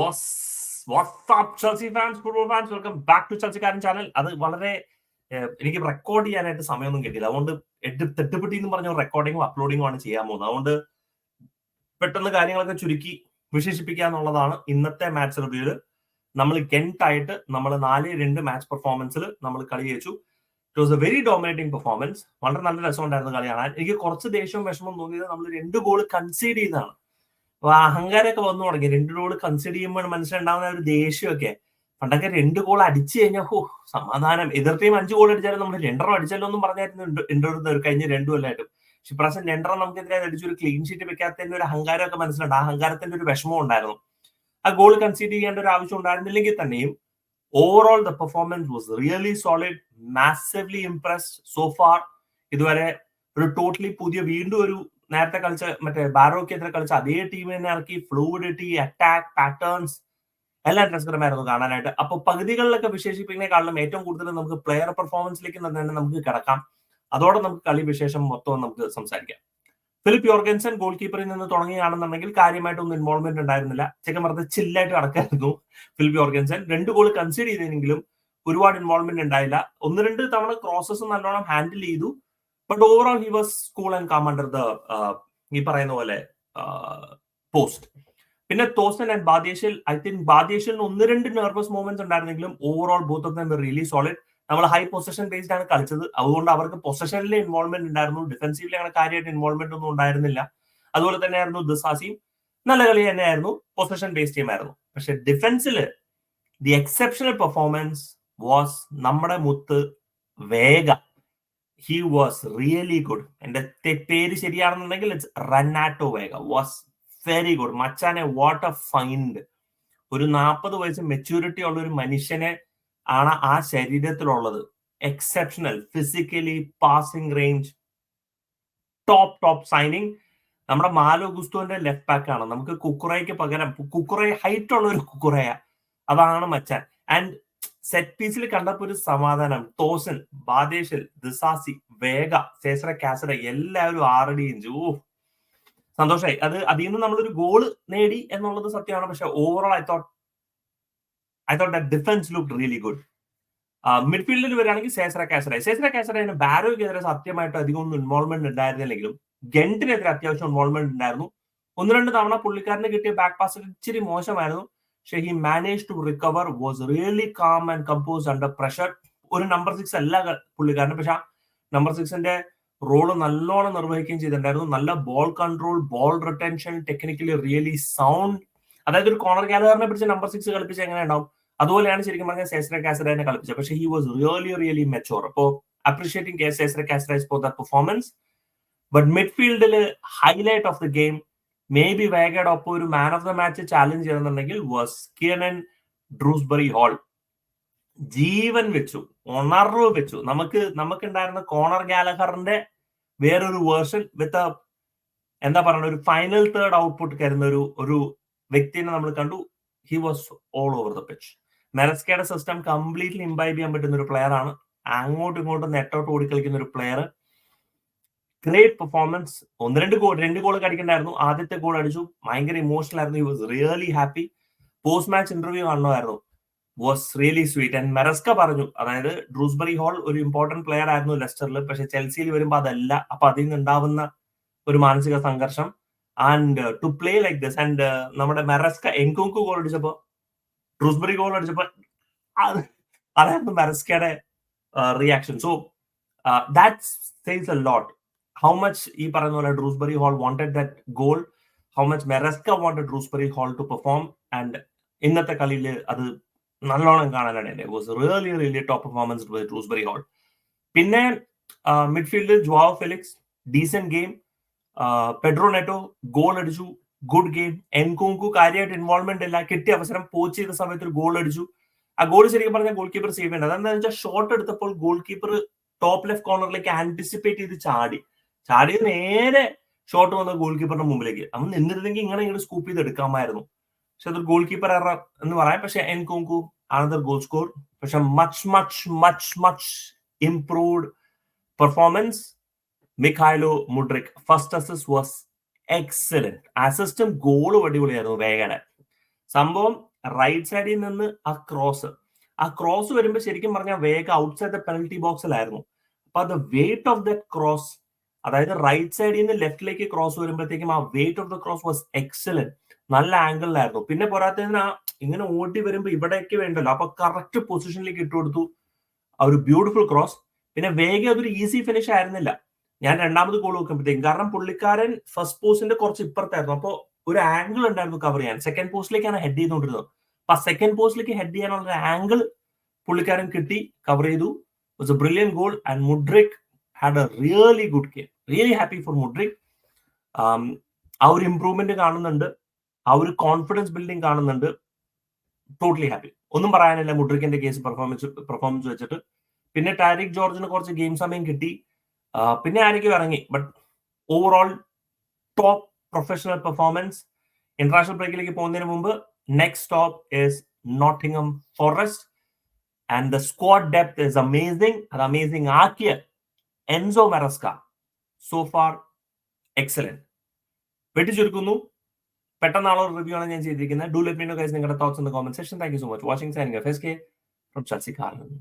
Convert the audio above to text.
WhatsApp Chelsea fans, football fans, welcome back to ചെൽസിക്കാരൻ channel. അത് വളരെ എനിക്ക് റെക്കോർഡ് ചെയ്യാനായിട്ട് സമയമൊന്നും കിട്ടിയില്ല. അതുകൊണ്ട് തെട്ടുപെട്ടി എന്ന് പറഞ്ഞ റെക്കോർഡിങ്ങും അപ്ലോഡിങ്ങും ആണ് ചെയ്യാൻ പോകുന്നത്. അതുകൊണ്ട് പെട്ടെന്ന് കാര്യങ്ങളൊക്കെ ചുരുക്കി വിശേഷിപ്പിക്കുക എന്നുള്ളതാണ് ഇന്നത്തെ മാച്ച് റിവ്യൂല്. നമ്മൾ ഗെന്റായിട്ട് നമ്മൾ 4-2 മാച്ച് പെർഫോമൻസിൽ നമ്മൾ കളി ജയിച്ചു. It was A very dominating performance. വളരെ നല്ല രസമുണ്ടായിരുന്നു കളി കാണാൻ. എനിക്ക് കുറച്ച് ദേഷ്യവും വിഷമം തോന്നിയത് നമ്മൾ 2 ഗോൾ കൺസീഡ് ചെയ്തതാണ്. അപ്പൊ അഹങ്കാരമൊക്കെ വന്നു തുടങ്ങി. 2 ഗോൾ കൺസിഡർ ചെയ്യുമ്പോൾ മനസ്സിലുണ്ടാവുന്ന ഒരു ദേഷ്യമൊക്കെ. പണ്ടൊക്കെ 2 ഗോൾ അടിച്ചു കഴിഞ്ഞാൽ സമാധാനം. എതിർ ടീം 5 ഗോൾ അടിച്ചാലും നമ്മൾ 2 അടിച്ചല്ലോ എന്നും പറഞ്ഞായിരുന്നു ഇന്റർവ്യൂ കഴിഞ്ഞ 2 കൊല്ലമായിട്ടും. പക്ഷെ ഇപ്രാവശ്യം 2 നമുക്കെതിരെ അടിച്ചൊരു ക്ലീൻ ഷീറ്റ് വെക്കാത്തതിന്റെ ഒരു അഹങ്കാരമൊക്കെ മനസ്സിലുണ്ട്. ആ അഹങ്കാരത്തിന്റെ ഒരു വിഷമം ഉണ്ടായിരുന്നു. ആ ഗോൾ കൺസീഡ് ചെയ്യേണ്ട ഒരു ആവശ്യം ഉണ്ടായിരുന്നില്ലെങ്കിൽ തന്നെയും overall the performance was really solid. Massively impressed so far. ഇതുവരെ ഒരു ടോട്ടലി പുതിയ വീണ്ടും ഒരു നേരത്തെ കളിച്ച മറ്റേ ബാരോക്കെതിരെ കളിച്ച അതേ ടീം തന്നെ ഇറക്കി. ഫ്ലൂയിഡിറ്റി, അറ്റാക്ക് പാറ്റേൺസ് എല്ലാം രസകരമായിരുന്നു കാണാനായിട്ട്. അപ്പൊ പകുതികളിലൊക്കെ വിശേഷിപ്പിക്കുന്നതിനേക്കാളും ഏറ്റവും കൂടുതൽ നമുക്ക് പ്ലെയർ പെർഫോമൻസിലേക്ക് തന്നെ നമുക്ക് കിടക്കാം. അതോടെ നമുക്ക് കളി വിശേഷം മൊത്തം നമുക്ക് സംസാരിക്കാം. ഫിലിപ്പ് യോർഗൻസൺ ഗോൾ കീപ്പറിൽ നിന്ന് തുടങ്ങുകയാണെന്നുണ്ടെങ്കിൽ കാര്യമായിട്ടൊന്നും ഇൻവോൾവ്മെന്റ് ഉണ്ടായിരുന്നില്ല. ചെക്കൻ വെറുതെ ചില്ലായിട്ട് നടക്കായിരുന്നു ഫിലിപ്പ് യോർഗൻസൺ. 2 ഗോൾ കൺസിഡർ ചെയ്തെങ്കിലും ഒരുപാട് ഇൻവോൾവ്മെന്റ് ഉണ്ടായില്ല. 1-2 തവണ ക്രോസസ് നല്ലോണം ഹാൻഡിൽ ചെയ്തു. But overall he was cool and calm under the ഈ പറയുന്ന പോലെ പോസ്റ്റ്. പിന്നെ Tosin and Badiashile, I think ബാദ്യേഷിലിന് 1-2 നെർവസ് മൂവ്മെന്റ്സ് ഉണ്ടായിരുന്നെങ്കിലും overall both of them were really solid. നമ്മൾ ഹൈ പൊസഷൻ ബേസ്ഡ് ആണ് കളിച്ചത്. അതുകൊണ്ട് അവർക്ക് പൊസഷനിൽ ഇൻവോൾവ്മെന്റ് ഉണ്ടായിരുന്നു. ഡിഫൻസീവിൽ അങ്ങനെ കാര്യമായിട്ട് ഇൻവോൾവ്മെന്റ് ഒന്നും ഉണ്ടായിരുന്നില്ല. അതുപോലെ തന്നെയായിരുന്നു ദിസാസിയും. നല്ല കളി തന്നെയായിരുന്നു. പൊസഷൻ ബേസ്ഡ് ടീം ആയിരുന്നു. പക്ഷെ ഡിഫൻസിൽ ദി എക്സെപ്ഷണൽ പെർഫോമൻസ് വാസ് നമ്മുടെ മുത്ത് Veiga. He was really good. എന്റെ പേര് ശരിയാണെന്നുണ്ടെങ്കിൽ it's Renato Veiga. Was very good. മച്ചാനെ വാട്ട് എ ഫൈൻഡ്. ഒരു 40 വയസ്സ് മെച്യൂരിറ്റി ഉള്ള ഒരു മനുഷ്യനെ ആണ് ആ ശരീരത്തിലുള്ളത്. Exceptional. Physically, passing range, top signing. നമ്മുടെ മാലോ ഗുസ്തുവിന്റെ ലെഫ്റ്റ് ബാക്ക് ആണ്. നമുക്ക് കുക്കുറയ്ക്ക് പകരം കുക്കുറ ഹൈറ്റ് ഉള്ള ഒരു കുക്കുറയ. അതാണ് മച്ചാൻ. ആൻഡ് സെറ്റ് പീസിൽ കണ്ടപ്പോ ഒരു സമാധാനം. തോസൻ, ബാദേശിൽ, ദിസാസി, വേഗ, സേസറ കാസറ എല്ലാവരും 6 ഇഞ്ച്. സന്തോഷമായി. അതിൽ നിന്ന് നമ്മളൊരു ഗോള് നേടി എന്നുള്ളത് സത്യമാണ്. പക്ഷെ overall I thought that defence look really good. മിഡ്ഫീൽഡിൽ വരികയാണെങ്കിൽ സേസറ കാസറ ബാരോയ്ക്കെതിരെ സത്യമായിട്ട് അധികം ഒന്നും ഇൻവോൾവ്മെന്റ് ഉണ്ടായിരുന്നില്ലെങ്കിലും ഗെന്റിനെതിരെ അത്യാവശ്യം ഇൻവോൾവ്മെന്റ് ഉണ്ടായിരുന്നു. 1-2 തവണ പുള്ളിക്കാരന് കിട്ടിയ ബാക്ക് പാസ് ഇച്ചിരി മോശമായിരുന്നു. പക്ഷെ he manage to recover, was really calm and composed under pressure. ഒരു നമ്പർ 6 അല്ല പുള്ളിക്കാരന്, പക്ഷെ ആ നമ്പർ 6ന്റെ റോള് നല്ലോണം നിർവഹിക്കുകയും ചെയ്തിട്ടുണ്ടായിരുന്നു. നല്ല ball control, ball retention, technically really sound. അതായത് ഒരു കോർണർ ഗാലറിനെ പിടിച്ച് നമ്പർ 6 കളിപ്പിച്ച് എങ്ങനെ ഉണ്ടാവും അതുപോലെയാണ് ശരിക്കും പറഞ്ഞാൽ സേസറ കാസറയെ കളിപ്പിച്ചത്. പക്ഷെ ഹി വാസ് റിയലി മെച്ചോർ. അപ്പോ appreciating Cesare Casadei for the performance. But മിഡ്ഫീൽഡില് highlight of the game may be വേഗയുടെ ഒപ്പം ഒരു man of the match challenge ചെയ്യുന്നുണ്ടെങ്കിൽ വാസ് കിയർനൻ ഡ്രൂസ്ബറി ഹാൾ. ജീവൻ വെച്ചു, ഉണർവ് വെച്ചു. നമുക്കുണ്ടായിരുന്ന കോണർ ഗാലഹറിന്റെ വേറൊരു വേർഷൻ വിത്ത് എന്താ പറയുക, ഒരു ഫൈനൽ തേർഡ് ഔട്ട്പുട്ട് കരുന്ന ഒരു വ്യക്തിനെ നമ്മൾ കണ്ടു. He was all over the pitch. മെറസ്കയുടെ സിസ്റ്റം കംപ്ലീറ്റ്ലി ഇംബൈബ് ചെയ്യാൻ പറ്റുന്ന ഒരു പ്ലെയർ ആണ്. അങ്ങോട്ടും ഇങ്ങോട്ടും നെറ്റൗട്ട് ഓടിക്കളിക്കുന്ന ഒരു പ്ലെയർ. Great performance. 2 ഗോൾ അടിക്കണ്ടായിരുന്നു. ആദ്യത്തെ ഗോൾ അടിച്ചു. ഭയങ്കര ഇമോഷണൽ ആയിരുന്നു. He was really happy. Post match interview കാണണമായിരുന്നു. Was really sweet. And Maresca പറഞ്ഞു, അതായത് ഡ്രൂസ്ബറി ഹാൾ ഒരു ഇമ്പോർട്ടന്റ് പ്ലെയർ ആയിരുന്നു ലെസ്റ്ററിൽ, പക്ഷെ ചെൽസിയിൽ വരുമ്പോൾ അതല്ല. അപ്പൊ അതിൽ നിന്ന് ഉണ്ടാവുന്ന ഒരു മാനസിക സംഘർഷം. And to play like this. And നമ്മുടെ മെറസ്ക എൻകുങ്കു ഗോൾ അടിച്ചപ്പോ, ഡ്രൂസ്ബറി ഗോൾ അടിച്ചപ്പോ അതായിരുന്നു മെറസ്കയുടെ reaction. So that says a lot. How much ഈ പറയുന്ന പോലെ Dewsbury Hall wanted that goal, how much Maresca wanted Dewsbury Hall to perform. And ഇന്നത്തെ കളിയിൽ അത് നല്ലോണം കാണാനാണ്. Was really top performance with Dewsbury Hall. പിന്നെ മിഡ്ഫീൽഡിൽ Joao Felix, decent game. Pedro Neto goal അടിച്ചു, ഗുഡ് ഗെയിം. എൻകുങ്കു കാര്യമായിട്ട് involvement ഇല്ല. കിട്ടിയ അവസരം പോച്ച് ചെയ്ത സമയത്ത് ഒരു ഗോൾ അടിച്ചു. ആ ഗോൾ ശരിക്കും പറഞ്ഞാൽ ഗോൾ കീപ്പർ സേവ് ചെയ്യേണ്ടത്. അതെന്താണെന്ന് വെച്ചാൽ ഷോട്ട് എടുത്തപ്പോൾ ഗോൾ കീപ്പർ ടോപ്പ് ലെഫ്റ്റ് കോർണറിലേക്ക് ആന്റിസിപ്പേറ്റ് ചെയ്ത് ചാടി നേരെ ഷോട്ട് വന്ന ഗോൾ കീപ്പറിന്റെ മുമ്പിലേക്ക്. അവൻ നിന്നിരുന്നെങ്കിൽ ഇങ്ങനെ സ്കൂപ്പ് ചെയ്ത് എടുക്കാമായിരുന്നു. പക്ഷെ അതൊരു ഗോൾ കീപ്പർ എറർ എന്ന് പറയാം. പക്ഷെ എൻകുങ്കു അനദർ ഗോൾ സ്കോർ. പക്ഷെ much improved performance. Mykhailo Mudryk first assist was excellent. അസിസ്റ്റും ഗോളും അടിപൊളിയായിരുന്നു വേഗയുടെ. സംഭവം റൈറ്റ് സൈഡിൽ നിന്ന് ആ ക്രോസ് വരുമ്പോൾ ശരിക്കും പറഞ്ഞാൽ വേഗം ഔട്ട്സൈഡ് ദ പെനൽറ്റി ബോക്സിലായിരുന്നു. അപ്പൊ അത് വെയിറ്റ് ഓഫ് ദ ക്രോസ്, അതായത് റൈറ്റ് സൈഡിൽ നിന്ന് ലെഫ്റ്റിലേക്ക് ക്രോസ് വരുമ്പോഴത്തേക്കും ആ weight of the cross was excellent. നല്ല ആംഗിളിലായിരുന്നു. പിന്നെ പോരാത്തതിന് ഇങ്ങനെ ഓടി വരുമ്പോൾ ഇവിടേക്ക് വേണ്ടല്ലോ, അപ്പൊ കറക്റ്റ് പൊസിഷനിലേക്ക് ഇട്ടുകൊടുത്തു. ആ ഒരു ബ്യൂട്ടിഫുൾ ക്രോസ്. പിന്നെ വേഗം അതൊരു ഈസി ഫിനിഷ് ആയിരുന്നില്ല ഞാൻ രണ്ടാമത് ഗോൾ വെക്കുമ്പോഴത്തേക്കും. കാരണം പുള്ളിക്കാരൻ ഫസ്റ്റ് പോസ്റ്റിന്റെ കുറച്ച് ഇപ്പുറത്തായിരുന്നു. അപ്പോൾ ഒരു ആംഗിൾ ഉണ്ടായിരുന്നു കവർ ചെയ്യാൻ. സെക്കൻഡ് പോസ്റ്റിലേക്കാണ് ഹെഡ് ചെയ്തുകൊണ്ടിരുന്നത്. അപ്പൊ ആ സെക്കൻഡ് പോസ്റ്റിലേക്ക് ഹെഡ് ചെയ്യാനുള്ള ഒരു ആംഗിൾ പുള്ളിക്കാരൻ കിട്ടി, കവർ ചെയ്തു. Was A brilliant goal and Mudryk had A really good game. Really happy for Mudryk. ആ ഒരു ഇംപ്രൂവ്മെന്റ് കാണുന്നുണ്ട്, ആ ഒരു കോൺഫിഡൻസ് ബിൽഡിംഗ് കാണുന്നുണ്ട്. Totally happy. ഒന്നും പറയാനില്ല മുഡ്രിക്കിന്റെ കേസ് പെർഫോമൻസ് വെച്ചിട്ട്. പിന്നെ ടാരിക് ജോർജിന് കുറച്ച് ഗെയിം സമയം കിട്ടി, പിന്നെ ആയിരിക്കും ഇറങ്ങി. But overall top professional performance. International ബ്രേക്കിലേക്ക് പോകുന്നതിന് മുമ്പ് next stop is Nottingham Forest and the squad depth is amazing. അത് അമേസിംഗ് ആക്കിയ Enzo Maresca so far excellent. വെട്ടിച്ചുരുക്കുന്നു. പെട്ടെന്നാളോ റിവ്യൂ ആണ് ഞാൻ ചെയ്തിരിക്കുന്നത്. Do let me know guys നിങ്ങളുടെ thoughts in the comment section. Thank you so much watching. Signing off SK from Chelsea കാർലൻ.